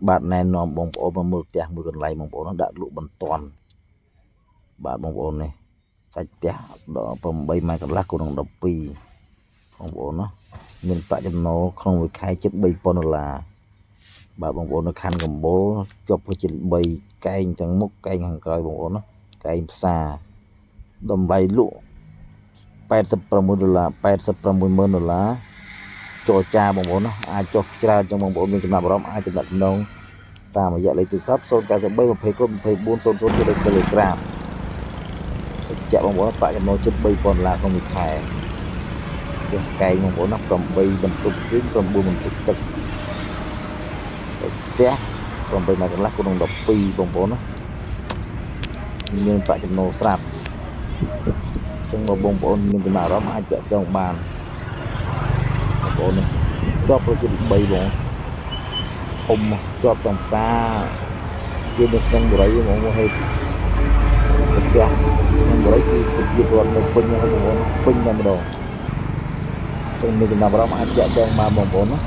បាទណែនាំបងប្អូនមកមើលផ្ទះមួយកន្លែងបងប្អូនដាក់លក់បន្ទាន់បាទបងប្អូននេះសាច់ផ្ទះដល់8ម៉ែត្រកន្លះគុណនឹង12បងប្អូនណាមានប្រាក់ចំណូលក្នុងមួយខែជិត$3000បាទបងប្អូននៅខណ្ឌកំពូលជាប់ជិត3កែងទាំងមុខកែងខាងក្រោយបងប្អូនណាកែងផ្សារតម្លៃលក់$86 $86,000ចរចាបងប្អូនណាអាចចុះច្រើនចឹងបងប្អូនមានចំណាប់អារម្មណ៍អាចទំនាក់ទំនងតាមរយៈលេខទូរស័ព្ទ093 20 24 00ទៅTelegram ចាក់បងប្អូនប្រាក់ចំណូលជិត$3000ក្នុងមួយខែផ្ទះកែងបងប្អូនណា8បន្ទប់គេង9បន្ទប់ទឹកផ្ទះ8ម៉ែត្រកន្លះគុណនឹង12បងប្អូនណាមានប្រាក់ចំណូលស្រាប់ចឹងបងប្អូនមានចំណាប់អារម្មណ៍អាចចាក់ចងបានបងប្អូននេះជាប់ប្រជិត3បងធំជាប់ចំផ្សារជានៅក្នុងបរិយាបងប្អូនហេតុផ្ទះក្នុងបរិយាគឺជាពលរដ្ឋនៅពេញហ្នឹងបងប្អូនពេញតែម្ដងចឹងមានចំណាប់អារម្មណ៍អាចចាក់ចងបានបងប្អូនណា